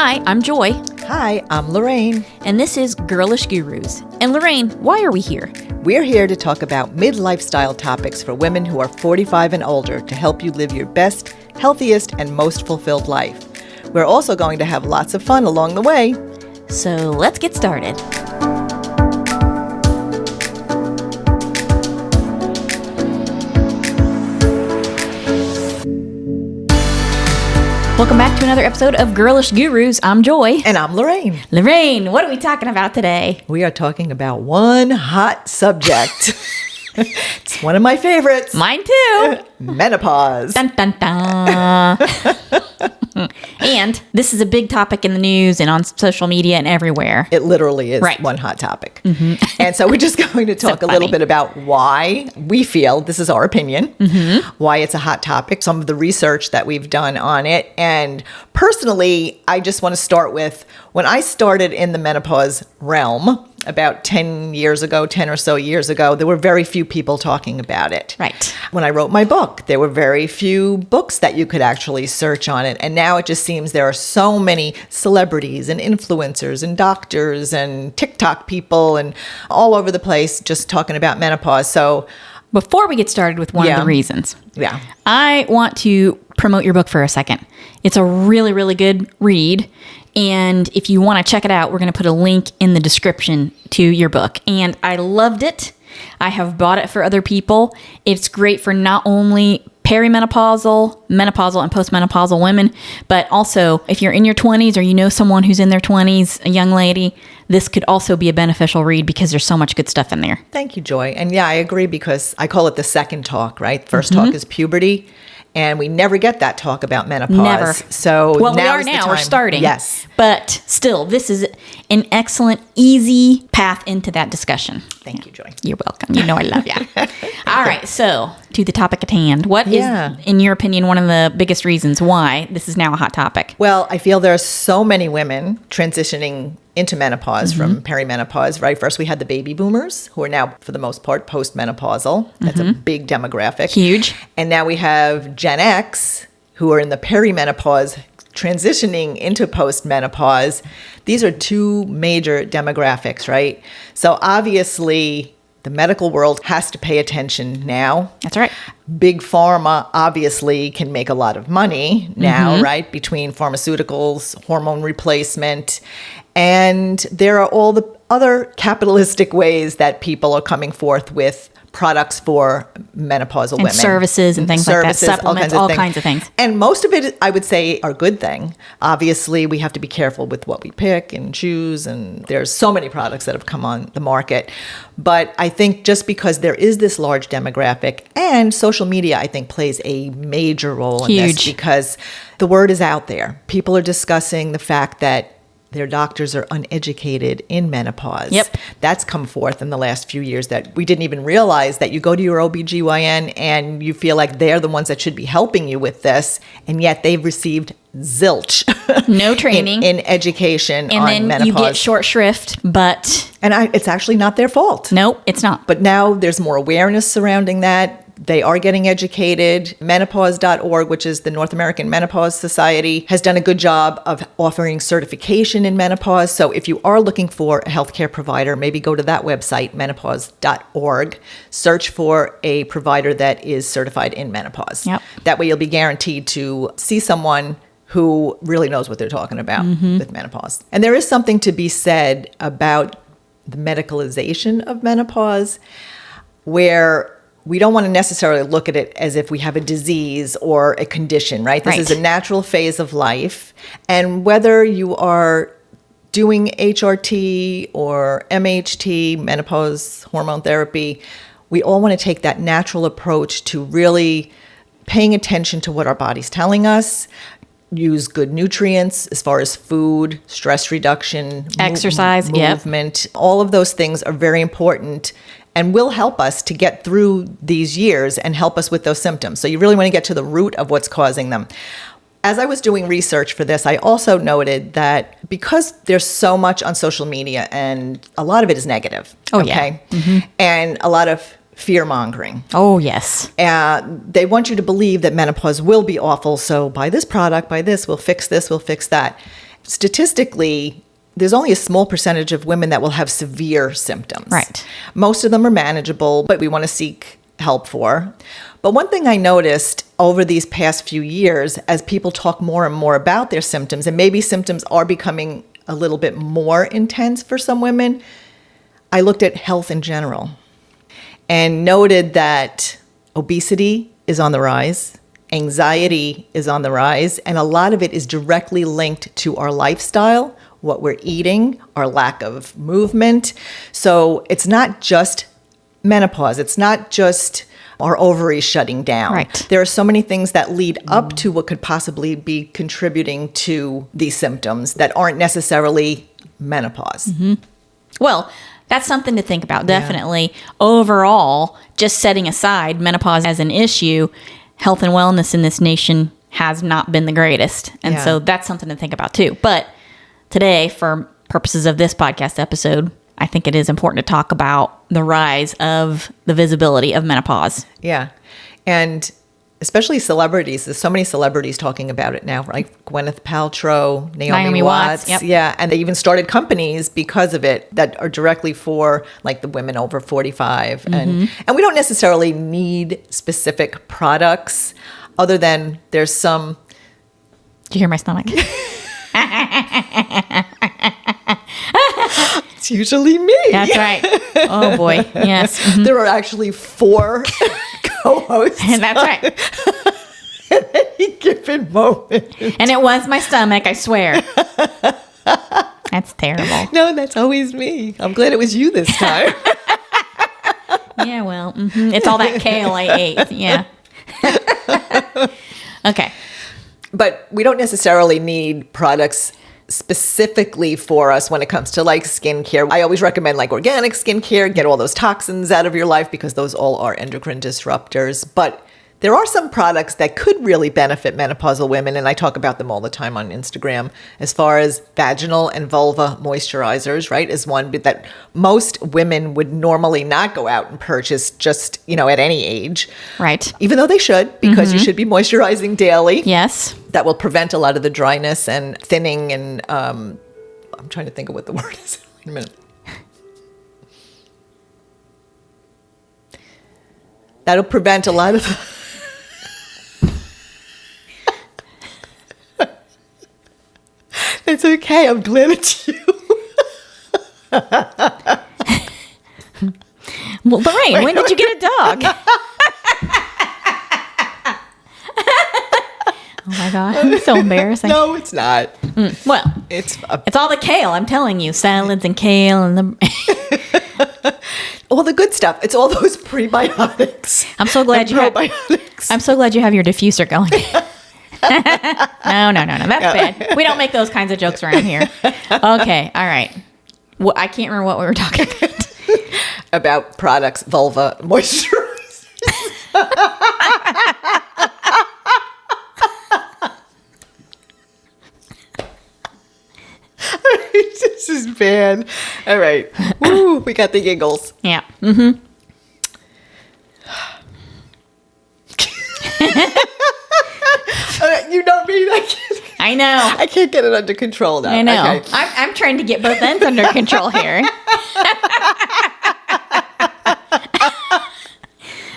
Hi, I'm Joy. Hi, I'm Lorraine. And this is Girlish Gurus. And Lorraine, why are we here? We're here to talk about mid-lifestyle topics for women who are 45 and older to help you live your best, healthiest, and most fulfilled life. We're also going to have lots of fun along the way. So let's get started. Welcome back to another episode of Girlish Gurus. I'm Joy. And I'm Lorraine. Lorraine, what are we talking about today? We are talking about one hot subject. It's one of my favorites. Mine too. Menopause. Dun, dun, dun. And this is a big topic in the news and on social media and everywhere. It literally is Right. one hot topic. Mm-hmm. And so we're just going to talk a little bit about why we feel, this is our opinion, why it's a hot topic, some of the research that we've done on it. And personally, I just want to start with when I started in the menopause realm about 10 or so years ago, there were very few people talking about it. Right. When I wrote my book, there were very few books that you could actually search on it. And now it just seems there are so many celebrities and influencers and doctors and TikTok people and all over the place just talking about menopause. So before we get started with one of the reasons, I want to promote your book for a second. It's a really, really good read. And if you want to check it out, we're going to put a link in the description to your book. And I loved it. I have bought it for other people. It's great for not only perimenopausal, menopausal, and postmenopausal women, but also if you're in your 20s or you know someone who's in their 20s, a young lady, this could also be a beneficial read because there's so much good stuff in there. Thank you, Joy. And yeah, I agree because I call it the second talk, right? First talk is puberty. And we never get that talk about menopause. Never. So well, we now are now. We're starting. Yes. But still, this is an excellent, easy path into that discussion. Thank you, Joy. You're welcome. You know I love you. All right. So to the topic at hand. What is, in your opinion, one of the biggest reasons why this is now a hot topic? Well, I feel there are so many women transitioning into menopause from perimenopause, right? First, we had the baby boomers who are now, for the most part, postmenopausal. That's a big demographic. Huge. And now we have Gen X who are in the perimenopause, transitioning into postmenopause. These are two major demographics, right? So obviously, the medical world has to pay attention now. That's right. Big pharma obviously can make a lot of money now, right? Between pharmaceuticals, hormone replacement, and there are all the other capitalistic ways that people are coming forth with products for menopausal women. Services and things like that. Supplements, all kinds of things. And most of it, I would say, are a good thing. Obviously, we have to be careful with what we pick and choose, and there's so many products that have come on the market. But I think just because there is this large demographic, and social media, I think, plays a major role in this because the word is out there. People are discussing the fact that their doctors are uneducated in menopause. Yep. That's come forth in the last few years that we didn't even realize that you go to your OBGYN and you feel like they're the ones that should be helping you with this, and yet they've received zilch. No training. in education on menopause. And then you get short shrift, but... And it's actually not their fault. No, it's not. But now there's more awareness surrounding that. They are getting educated. Menopause.org, which is the North American Menopause Society, has done a good job of offering certification in menopause. So if you are looking for a healthcare provider, maybe go to that website, menopause.org. Search for a provider that is certified in menopause. Yep. That way you'll be guaranteed to see someone who really knows what they're talking about with menopause. And there is something to be said about the medicalization of menopause, where we don't want to necessarily look at it as if we have a disease or a condition, right? This is a natural phase of life. And whether you are doing HRT or MHT, menopause hormone therapy, we all want to take that natural approach to really paying attention to what our body's telling us, use good nutrients as far as food, stress reduction, exercise, movement. All of those things are very important and will help us to get through these years and help us with those symptoms. So you really want to get to the root of what's causing them. As I was doing research for this, I also noted that because there's so much on social media and a lot of it is negative, and a lot of fear-mongering. Oh, yes. They want you to believe that menopause will be awful, so buy this product, buy this, we'll fix that. statistically, there's only a small percentage of women that will have severe symptoms. Right. Most of them are manageable, but we want to seek help for. But one thing I noticed over these past few years, as people talk more and more about their symptoms, and maybe symptoms are becoming a little bit more intense for some women, I looked at health in general and noted that obesity is on the rise, anxiety is on the rise, and a lot of it is directly linked to our lifestyle, what we're eating, our lack of movement. So it's not just menopause. It's not just our ovaries shutting down. Right. There are so many things that lead up to what could possibly be contributing to these symptoms that aren't necessarily menopause. Mm-hmm. Well, that's something to think about. Definitely. Overall, just setting aside menopause as an issue, health and wellness in this nation has not been the greatest. And so that's something to think about too. But today, for purposes of this podcast episode, I think it is important to talk about the rise of the visibility of menopause. Yeah. And especially celebrities. There's so many celebrities talking about it now, right? Gwyneth Paltrow, Naomi Watts. Yep. Yeah. And they even started companies because of it that are directly for like the women over 45. And we don't necessarily need specific products other than there's some. Did you hear my stomach? It's usually me. That's right. Oh boy. Yes. Mm-hmm. There are actually 4 co-hosts. And that's right. At any given moment. And it was my stomach, I swear. That's terrible. No, that's always me. I'm glad it was you this time. Yeah, well, it's all that kale I ate. Yeah. Okay. But we don't necessarily need products specifically for us when it comes to like skincare. I always recommend like organic skincare, get all those toxins out of your life because those all are endocrine disruptors. But there are some products that could really benefit menopausal women, and I talk about them all the time on Instagram, as far as vaginal and vulva moisturizers, right, is one that most women would normally not go out and purchase just, at any age. Right. Even though they should, because you should be moisturizing daily. Yes. That will prevent a lot of the dryness and thinning and, I'm trying to think of what the word is. Wait a minute. That'll prevent a lot of It's okay. I'm glad it's you. Well, Lorraine, when did you get a dog? Oh my God. It's so embarrassing. No, it's not. Well, It's all the kale, I'm telling you. Salads and kale and the all the good stuff. It's all those prebiotics. I'm so glad you probiotics. I'm so glad you have your diffuser going. No. That's bad. We don't make those kinds of jokes around here. Okay. All right. Well, I can't remember what we were talking about. About products, vulva moisturizers. This is bad. All right. Woo, we got the giggles. Yeah. Mm-hmm. You know me. I know. I can't get it under control now. I know. Okay. I'm trying to get both ends under control here.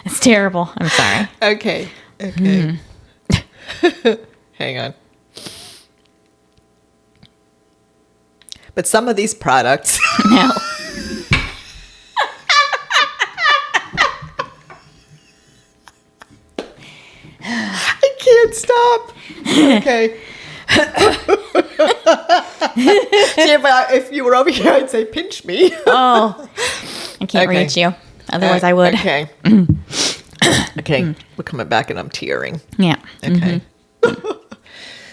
It's terrible. I'm sorry. Okay. Hang on. But some of these products. No. I can't stop. Okay. See, if you were over here, I'd say pinch me. Oh, I can't reach you. Otherwise, I would. Okay. Okay. We're coming back and I'm tearing. Yeah. Okay.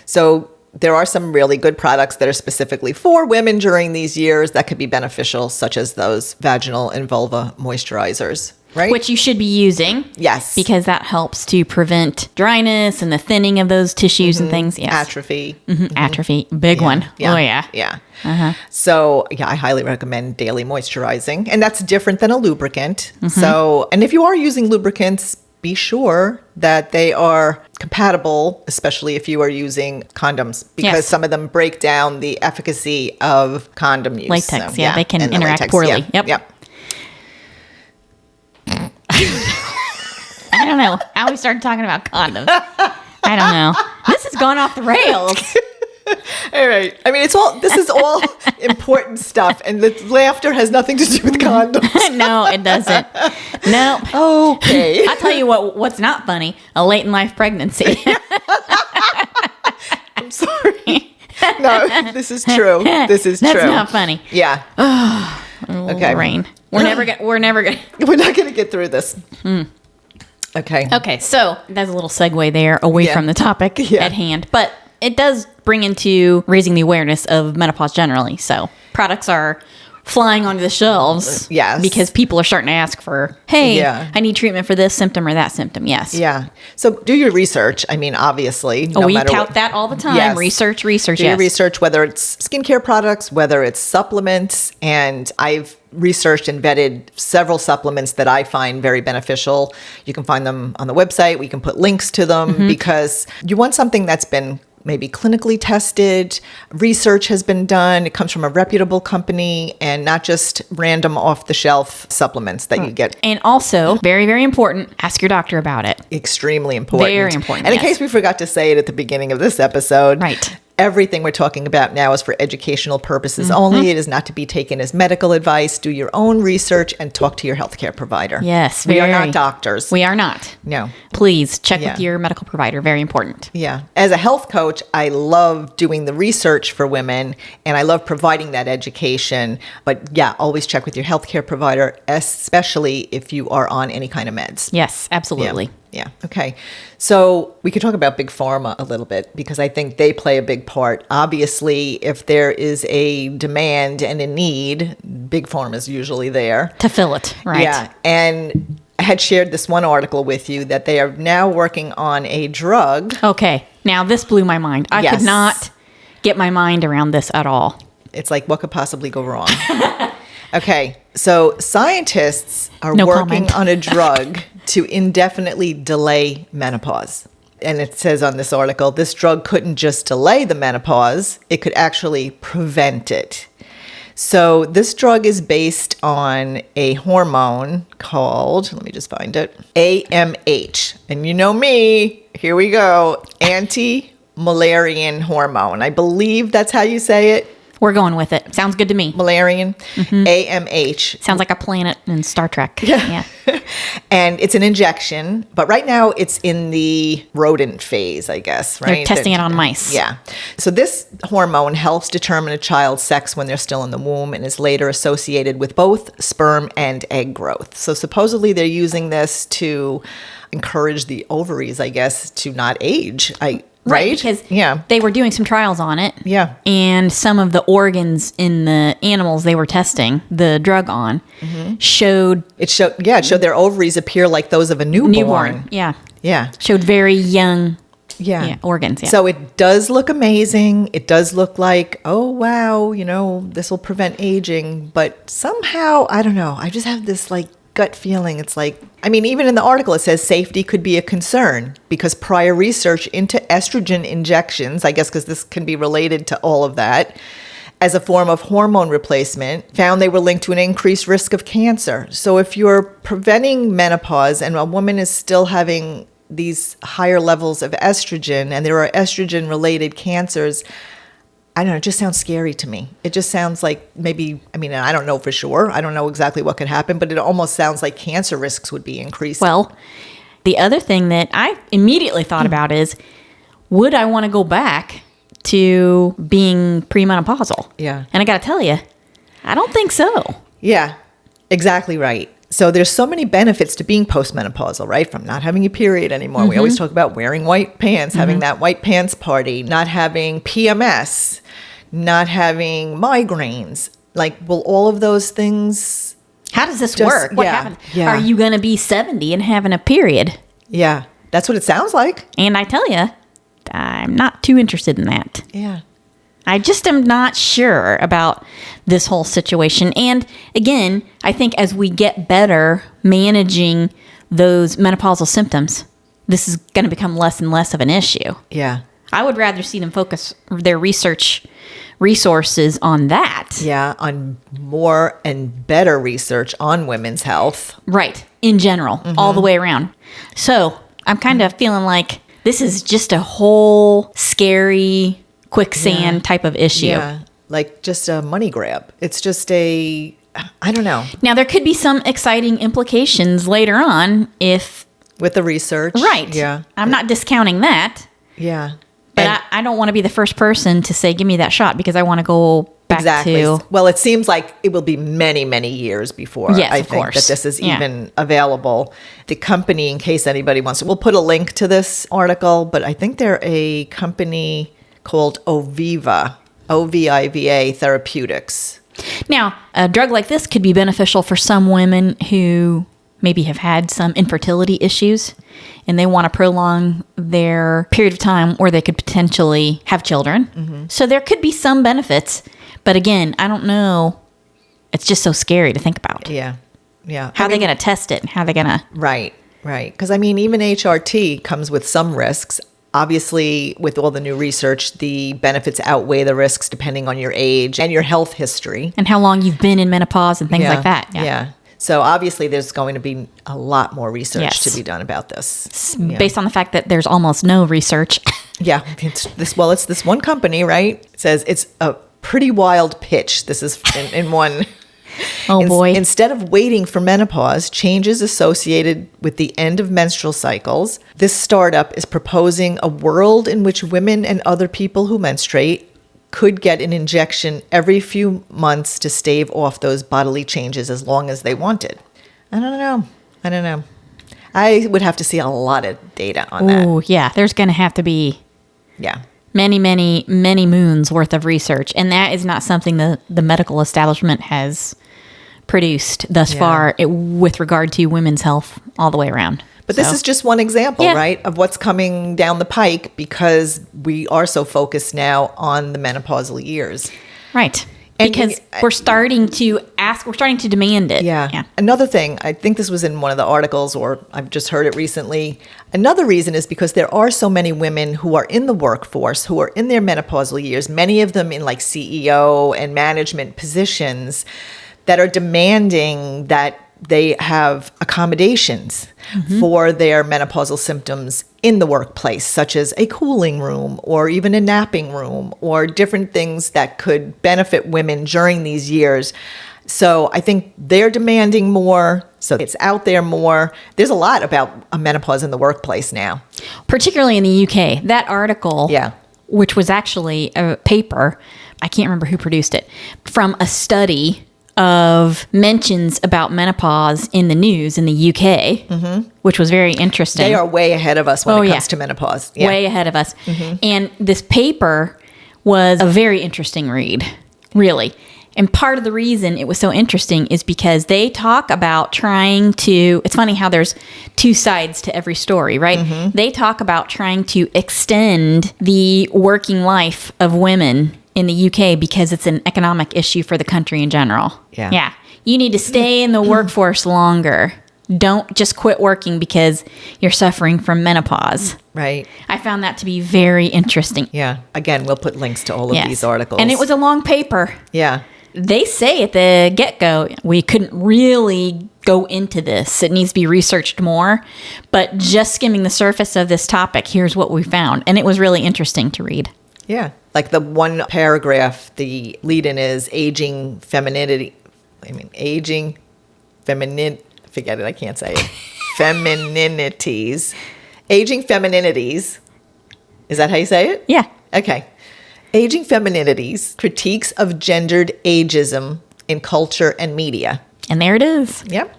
So there are some really good products that are specifically for women during these years that could be beneficial, such as those vaginal and vulva moisturizers, right? Which you should be using. Yes. Because that helps to prevent dryness and the thinning of those tissues and things. Yes. Atrophy. Atrophy. Big one. Yeah. Oh, yeah. Yeah. So, I highly recommend daily moisturizing. And that's different than a lubricant. So, and if you are using lubricants, be sure that they are compatible, especially if you are using condoms, because some of them break down the efficacy of condom use. Latex, they can interact poorly. Yep. I don't know how we started talking about condoms. I don't know. This has gone off the rails. All right. I mean, this is all important stuff, and the laughter has nothing to do with condoms. No, it doesn't. No. Okay. I'll tell you what's not funny, a late in life pregnancy. I'm sorry. No, this is true. This is true. That's not funny. Yeah. Okay. Lorraine. We're never gonna We're not gonna get through this. Okay, so that's a little segue there away from the topic at hand. But it does bring into raising the awareness of menopause generally. So products are flying onto the shelves. Yes. Because people are starting to ask for, hey, I need treatment for this symptom or that symptom. Yes. Yeah. So do your research. I mean, obviously. We tout that all the time. Yes. Research. Do your research, whether it's skincare products, whether it's supplements. And I've researched and vetted several supplements that I find very beneficial. You can find them on the website. We can put links to them because you want something that's been maybe clinically tested, research has been done, it comes from a reputable company, and not just random off-the-shelf supplements that you get. And also, very, very important, ask your doctor about it. Extremely important. Very important, And in case we forgot to say it at the beginning of this episode, right. Everything we're talking about now is for educational purposes only. It is not to be taken as medical advice. Do your own research and talk to your healthcare provider. Yes. We are not doctors. We are not. No. Please check with your medical provider. Very important. Yeah. As a health coach, I love doing the research for women and I love providing that education. But yeah, always check with your healthcare provider, especially if you are on any kind of meds. Yes, absolutely. Yeah. Okay. So we could talk about Big Pharma a little bit because I think they play a big part. Obviously, if there is a demand and a need, Big Pharma is usually there. To fill it, right. Yeah. And I had shared this one article with you that they are now working on a drug. Okay. Now, this blew my mind. I could not get my mind around this at all. It's like, what could possibly go wrong? Okay. So scientists are working on a drug to indefinitely delay menopause. And it says on this article, this drug couldn't just delay the menopause, it could actually prevent it. So this drug is based on a hormone called, let me just find it, AMH. And you know me, here we go, anti-Müllerian hormone. I believe that's how you say it. We're going with it. Sounds good to me. Müllerian, AMH. Sounds like a planet in Star Trek. Yeah. And it's an injection, but right now it's in the rodent phase, I guess, right? They're testing it on mice. Yeah. So this hormone helps determine a child's sex when they're still in the womb and is later associated with both sperm and egg growth. So supposedly they're using this to encourage the ovaries, I guess, to not age. Right? Because they were doing some trials on it. Yeah. And some of the organs in the animals they were testing the drug on showed their ovaries appear like those of a newborn. Yeah. Yeah. Showed very young organs. Yeah. So it does look amazing. It does look like, oh, wow, this will prevent aging. But somehow, I don't know. I just have this gut feeling. It's like, even in the article, it says safety could be a concern because prior research into estrogen injections, I guess because this can be related to all of that, as a form of hormone replacement, found they were linked to an increased risk of cancer. So if you're preventing menopause and a woman is still having these higher levels of estrogen and there are estrogen-related cancers, I don't know, it just sounds scary to me. It just sounds like maybe, I don't know for sure. I don't know exactly what could happen, but it almost sounds like cancer risks would be increased. Well, the other thing that I immediately thought about is, would I want to go back to being premenopausal? Yeah. And I got to tell you, I don't think so. Yeah, exactly right. So there's so many benefits to being postmenopausal, right? From not having a period anymore. We always talk about wearing white pants, having that white pants party, not having PMS, not having migraines. Will all of those things... How does this work? What happens? Yeah. Are you going to be 70 and having a period? Yeah, that's what it sounds like. And I tell you, I'm not too interested in that. Yeah. I just am not sure about this whole situation. And again, I think as we get better managing those menopausal symptoms, this is going to become less and less of an issue. Yeah. I would rather see them focus their research resources on that. Yeah, on more and better research on women's health. Right. In general, all the way around. So I'm kind of feeling like this is just a whole scary quicksand type of issue. Yeah, like just a money grab. It's just I don't know. Now, there could be some exciting implications later on if... With the research. Right. Yeah. I'm not discounting that. Yeah. But I don't want to be the first person to say, give me that shot, because I want to go back to... Well, it seems like it will be many, many years before I think that this is even available. The company, in case anybody wants to... We'll put a link to this article, but I think they're a company called Oviva, O-V-I-V-A Therapeutics. Now, a drug like this could be beneficial for some women who maybe have had some infertility issues and they want to prolong their period of time where they could potentially have children. So there could be some benefits, but again, I don't know. It's just so scary to think about. Yeah. Yeah. How are they going to test it and how are they going to... Right. Because I mean, even HRT comes with some risks. Obviously, with all the new research, the benefits outweigh the risks depending on your age and your health history. And how long you've been in menopause and things like that. Yeah. So obviously, there's going to be a lot more research to be done about this. Based on the fact that there's almost no research. Yeah. It's this one company, right? It says it's a pretty wild pitch. This is in one... Oh, boy. Instead of waiting for menopause, changes associated with the end of menstrual cycles, this startup is proposing a world in which women and other people who menstruate could get an injection every few months to stave off those bodily changes as long as they wanted. I don't know. I would have to see a lot of data on that. Oh, yeah. There's going to have to be many, many, many moons worth of research. And that is not something that the medical establishment has produced thus far with regard to women's health all the way around. But this is just one example, right, of what's coming down the pike because we are so focused now on the menopausal years. Right. Because we're starting to demand it. Yeah. Another thing, I think this was in one of the articles, or I've just heard it recently. Another reason is because there are so many women who are in the workforce, who are in their menopausal years, many of them in like CEO and management positions that are demanding that they have accommodations for their menopausal symptoms in the workplace, such as a cooling room or even a napping room or different things that could benefit women during these years. So I think they're demanding more, so it's out there more. There's a lot about a menopause in the workplace now. Particularly in the UK. That article, which was actually a paper, I can't remember who produced it, from a study of mentions about menopause in the news in the UK, which was very interesting. They are way ahead of us when it comes to menopause. Yeah. Way ahead of us. And this paper was a very interesting read, really. And part of the reason it was so interesting is because they talk about trying to, it's funny how there's two sides to every story, right? They talk about trying to extend the working life of women in the UK because it's an economic issue for the country in general. Yeah. You need to stay in the workforce longer. Don't just quit working because you're suffering from menopause. Right. I found that to be very interesting. Yeah. Again, we'll put links to all of these articles. And it was a long paper. Yeah. They say at the get-go, we couldn't really go into this. It needs to be researched more. But just skimming the surface of this topic, here's what we found. And it was really interesting to read. Yeah. Like the one paragraph, the lead-in is aging femininity. Forget it, I can't say it. Femininities. Aging femininities. Is that how you say it? Yeah. Okay. Aging femininities, critiques of gendered ageism in culture and media. And there it is. Yep.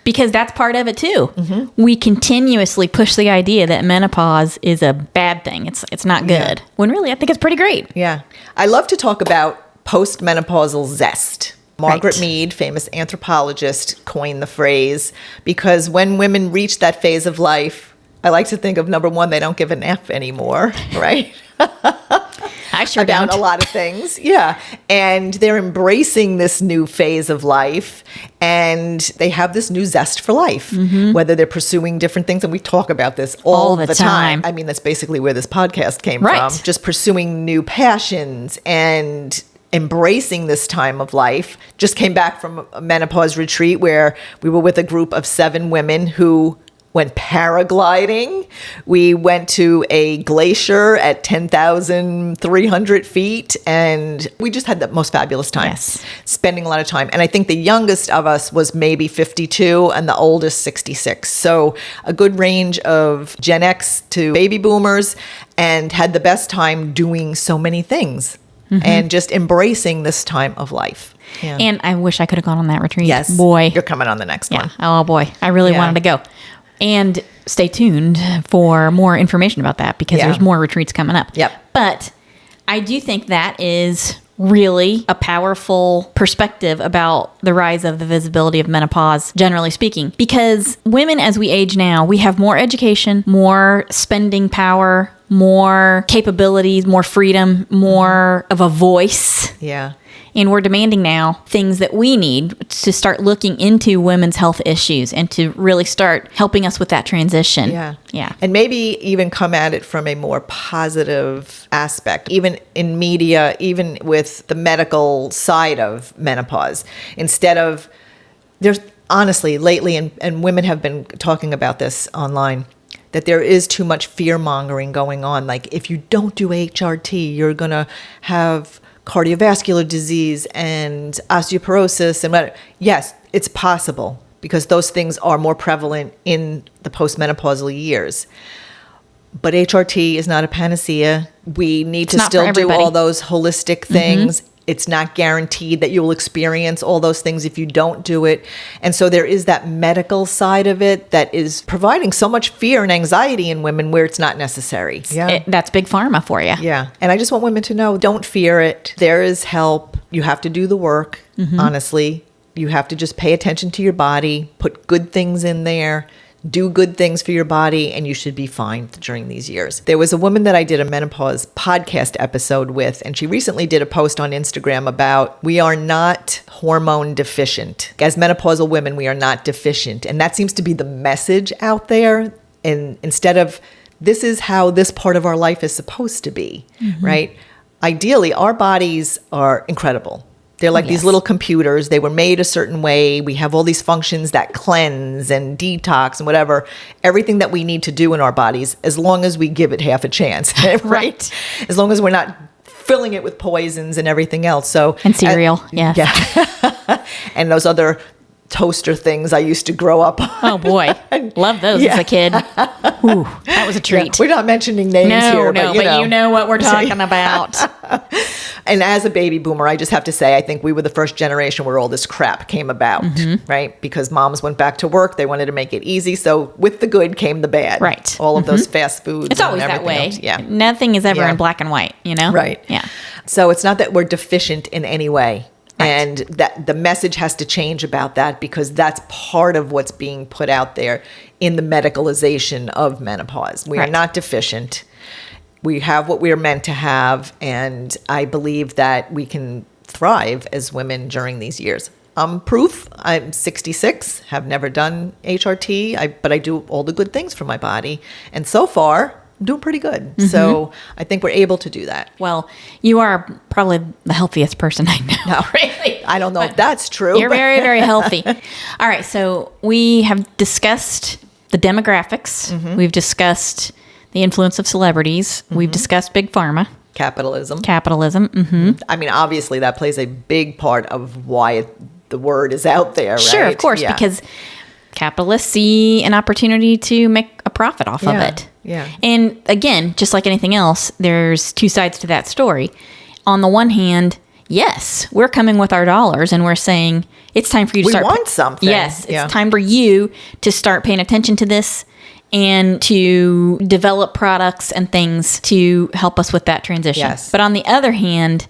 Because that's part of it too. We continuously push the idea that menopause is a bad thing. It's not good. Yeah. When really, I think it's pretty great. Yeah. I love to talk about postmenopausal zest. Margaret Mead, famous anthropologist, coined the phrase because when women reach that phase of life, I like to think of number one, they don't give an F anymore, right? I I sure about don't. a lot of things. Yeah. And they're embracing this new phase of life, and they have this new zest for life, whether they're pursuing different things. And we talk about this all the time. I mean, that's basically where this podcast came from. Just pursuing new passions and embracing this time of life. Just came back from a menopause retreat where we were with a group of 7 women who went paragliding. We went to a glacier at 10,300 feet, and we just had the most fabulous time. Spending a lot of time. And I think the youngest of us was maybe 52 and the oldest 66. So a good range of Gen X to baby boomers, and had the best time doing so many things. And just embracing this time of life. Yeah. And I wish I could have gone on that retreat. Yes. Boy. You're coming on the next one. Oh, boy. I really wanted to go. And stay tuned for more information about that, because there's more retreats coming up. But I do think that is really a powerful perspective about the rise of the visibility of menopause, generally speaking. Because women, as we age now, we have more education, more spending power, more capabilities, more freedom, more of a voice. And we're demanding now things that we need to start looking into women's health issues and to really start helping us with that transition. And maybe even come at it from a more positive aspect, even in media, even with the medical side of menopause. Instead of, there's honestly lately, and women have been talking about this online, that there is too much fear-mongering going on. Like, if you don't do HRT, you're going to have cardiovascular disease and osteoporosis. And yes, it's possible, because those things are more prevalent in the postmenopausal years. But HRT is not a panacea. We need to still do all those holistic things. It's not guaranteed that you will experience all those things if you don't do it. And so there is that medical side of it that is providing so much fear and anxiety in women where it's not necessary. That's big pharma for you. And I just want women to know, don't fear it. There is help. You have to do the work, honestly. You have to just pay attention to your body, put good things in there, do good things for your body, and you should be fine during these years. There was a woman that I did a menopause podcast episode with, and she recently did a post on Instagram about, we are not hormone deficient. As menopausal women, we are not deficient. And that seems to be the message out there. And instead of, this is how this part of our life is supposed to be, right? Ideally, our bodies are incredible. They're like these little computers. They were made a certain way. We have all these functions that cleanse and detox and whatever, everything that we need to do in our bodies, as long as we give it half a chance, right? As long as we're not filling it with poisons and everything else. And cereal, and those other toaster things I used to grow up on. Oh boy, love those as a kid. Ooh, that was a treat. We're not mentioning names here, but you know what we're talking about. And as a baby boomer, I just have to say, I think we were the first generation where all this crap came about, right? Because moms went back to work. They wanted to make it easy. So with the good came the bad. Right. All of those fast foods. It's always that way. Nothing is ever in black and white, Right. So it's not that we're deficient in any way. Right. And that the message has to change about that, because that's part of what's being put out there in the medicalization of menopause. We are not deficient. We have what we are meant to have. And I believe that we can thrive as women during these years. Proof, I'm 66, have never done HRT, but I do all the good things for my body. And so far, I'm doing pretty good. So I think we're able to do that. Well, you are probably the healthiest person I know. No, really. I don't know if that's true. You're very, very healthy. All right. So we have discussed the demographics. We've discussed the influence of celebrities. We've discussed big pharma. Capitalism. I mean, obviously that plays a big part of why the word is out there, right? Sure, of course, because capitalists see an opportunity to make a profit off of it. And again, just like anything else, there's two sides to that story. On the one hand, yes, we're coming with our dollars and we're saying it's time for you to start. We want something. Yes, it's time for you to start paying attention to this and to develop products and things to help us with that transition. But on the other hand,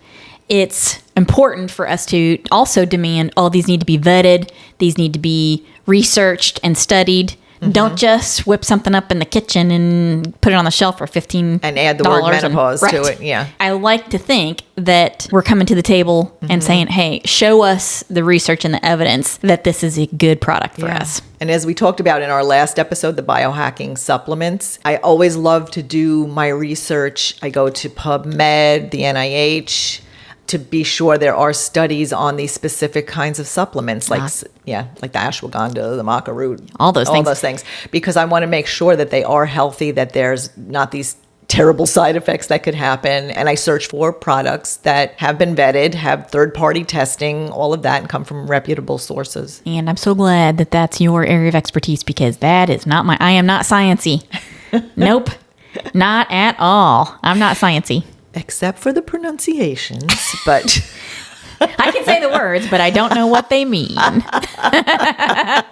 it's important for us to also demand, these need to be vetted, these need to be researched and studied Don't just whip something up in the kitchen and put it on the shelf for $15 and add the word menopause to it. Yeah. I like to think that we're coming to the table and saying, hey, show us the research and the evidence that this is a good product for us. And as we talked about in our last episode, the biohacking supplements, I always love to do my research. I go to PubMed, the NIH, to be sure there are studies on these specific kinds of supplements, like the ashwagandha, the maca root, all those things, because I want to make sure that they are healthy, that there's not these terrible side effects that could happen. And I search for products that have been vetted, have third-party testing, all of that, and come from reputable sources. And I'm so glad that that's your area of expertise, because that is not I am not sciencey. Nope, not at all. I'm not sciencey. Except for the pronunciations, but... I can say the words, but I don't know what they mean. I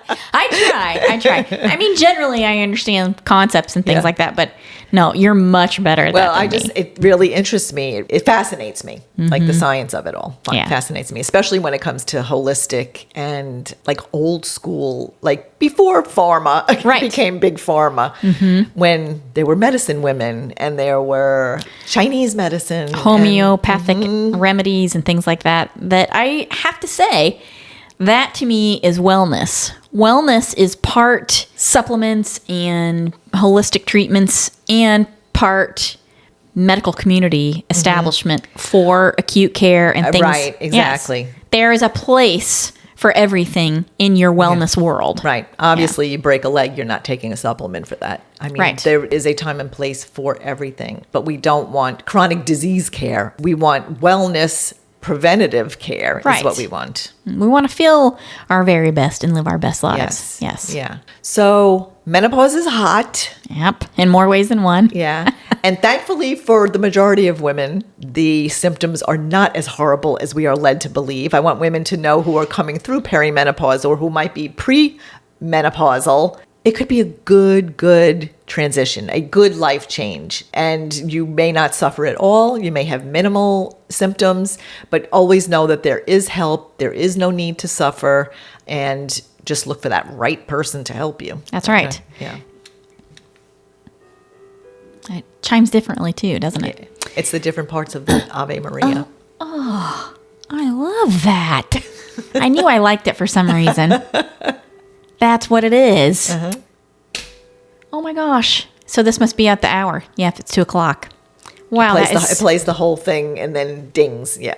try. I mean, generally, I understand concepts and things like that, but no, you're much better at that than me. It really interests me. It fascinates me, like the science of it all. Fascinates me, especially when it comes to holistic and like old school, like before pharma became big pharma, when there were medicine women and there were Chinese medicine, homeopathic remedies and things like that. That I have to say, that to me is wellness. Wellness is part supplements and holistic treatments and part medical community establishment for acute care and things. Right, exactly. Yes, there is a place for everything in your wellness world. Right. Obviously, you break a leg, you're not taking a supplement for that. I mean, there is a time and place for everything, but we don't want chronic disease care. We want wellness. Preventative care is what we want. We want to feel our very best and live our best lives. Yes. Yeah. So menopause is hot. Yep. In more ways than one. Yeah. And thankfully for the majority of women, the symptoms are not as horrible as we are led to believe. I want women to know who are coming through perimenopause or who might be pre-menopausal. It could be a good transition, a good life change. And you may not suffer at all. You may have minimal symptoms, but always know that there is help. There is no need to suffer. And just look for that right person to help you. That's right. Yeah. It chimes differently too, doesn't it? It's the different parts of the Ave Maria. Oh, I love that. I knew I liked it for some reason. That's what it is. Oh my gosh. So this must be at the hour. Yeah, if it's 2:00. Wow. It plays the whole thing and then dings. Yeah.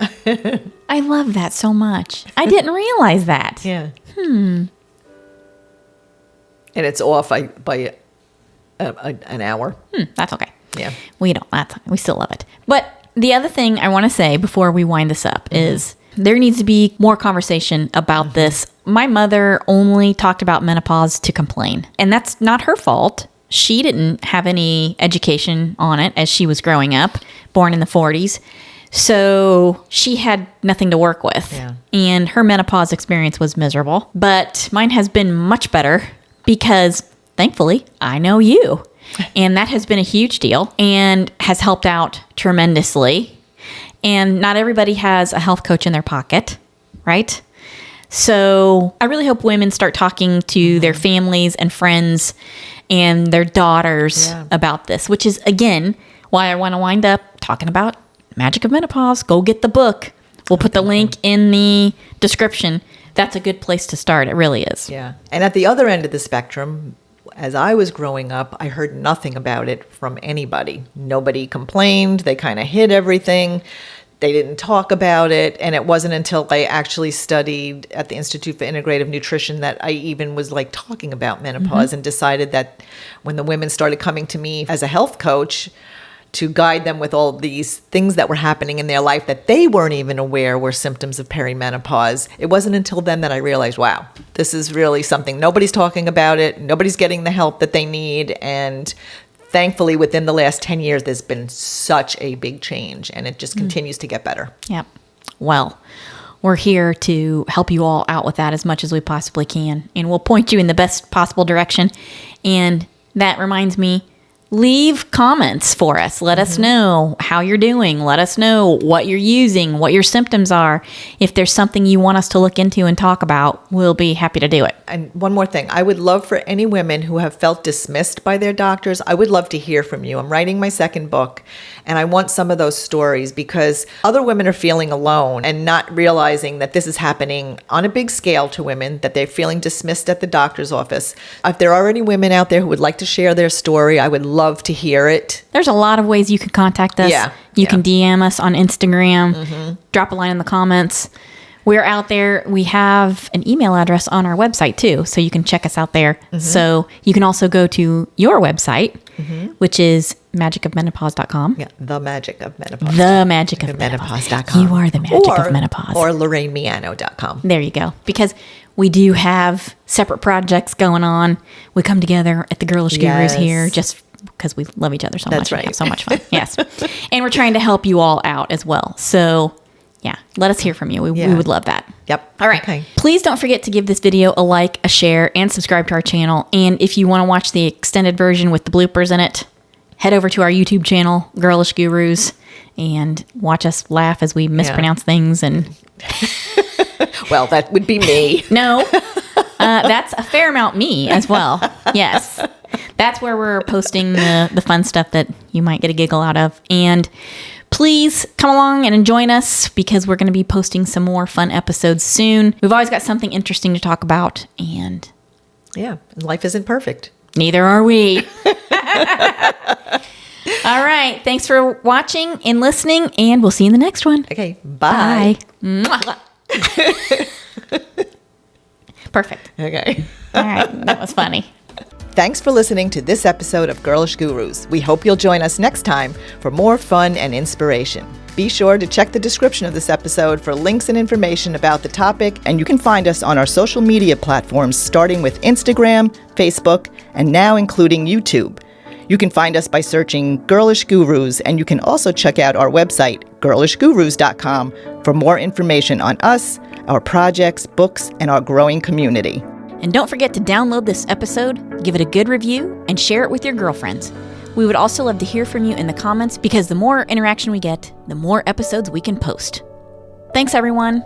I love that so much. I didn't realize that. Yeah. And it's off by an hour. That's okay. Yeah. We still love it. But the other thing I want to say before we wind this up is there needs to be more conversation about this. My mother only talked about menopause to complain, and that's not her fault. She didn't have any education on it as she was growing up, born in the 40s. So she had nothing to work with. Yeah. And her menopause experience was miserable. But mine has been much better because, thankfully, I know you. And that has been a huge deal and has helped out tremendously. And not everybody has a health coach in their pocket, right? So I really hope women start talking to their families and friends and their daughters about this, which is, again, why I want to wind up talking about Magic of Menopause. Go get the book. We'll put the link in the description. That's a good place to start. It really is. Yeah. And at the other end of the spectrum, as I was growing up, I heard nothing about it from anybody. Nobody complained. They kind of hid everything. They didn't talk about it. And it wasn't until I actually studied at the Institute for Integrative Nutrition that I even was like talking about menopause and decided that when the women started coming to me as a health coach to guide them with all these things that were happening in their life that they weren't even aware were symptoms of perimenopause, it wasn't until then that I realized, wow, this is really something. Nobody's talking about it. Nobody's getting the help that they need. And thankfully, within the last 10 years, there's been such a big change, and it just continues to get better. Yep. Well, we're here to help you all out with that as much as we possibly can, and we'll point you in the best possible direction. And that reminds me, leave comments for us. Let us know how you're doing. Let us know what you're using, what your symptoms are. If there's something you want us to look into and talk about, we'll be happy to do it. And one more thing, I would love for any women who have felt dismissed by their doctors, I would love to hear from you. I'm writing my second book, and I want some of those stories because other women are feeling alone and not realizing that this is happening on a big scale to women, that they're feeling dismissed at the doctor's office. If there are any women out there who would like to share their story, I would love to hear it. There's a lot of ways you can contact us. You can DM us on Instagram, drop a line in the comments. We're out there. We have an email address on our website too, so you can check us out there. So you can also go to your website, which is magicofmenopause.com. Yeah, the magic of menopause. The magic of menopause.com. You are the magic of menopause. Or LorraineMiano.com. There you go. Because we do have separate projects going on. We come together at the Girlish Gurus here just because we love each other so much. Right. We have so much fun. Yes. And we're trying to help you all out as well. So yeah, let us hear from you. We would love that. Yep. All right. Okay. Please don't forget to give this video a like, a share, and subscribe to our channel. And if you want to watch the extended version with the bloopers in it, head over to our YouTube channel, Girlish Gurus, and watch us laugh as we mispronounce things. And well, that would be me. No, that's a fair amount me as well. Yes. That's where we're posting the fun stuff that you might get a giggle out of. And please come along and join us because we're going to be posting some more fun episodes soon. We've always got something interesting to talk about, and life isn't perfect. Neither are we. All right. Thanks for watching and listening, and we'll see you in the next one. Okay. Bye. Bye. Perfect. Okay. All right. That was funny. Thanks for listening to this episode of Girlish Gurus. We hope you'll join us next time for more fun and inspiration. Be sure to check the description of this episode for links and information about the topic, and you can find us on our social media platforms starting with Instagram, Facebook, and now including YouTube. You can find us by searching Girlish Gurus, and you can also check out our website, girlishgurus.com, for more information on us, our projects, books, and our growing community. And don't forget to download this episode, give it a good review, and share it with your girlfriends. We would also love to hear from you in the comments because the more interaction we get, the more episodes we can post. Thanks, everyone.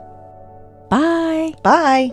Bye. Bye.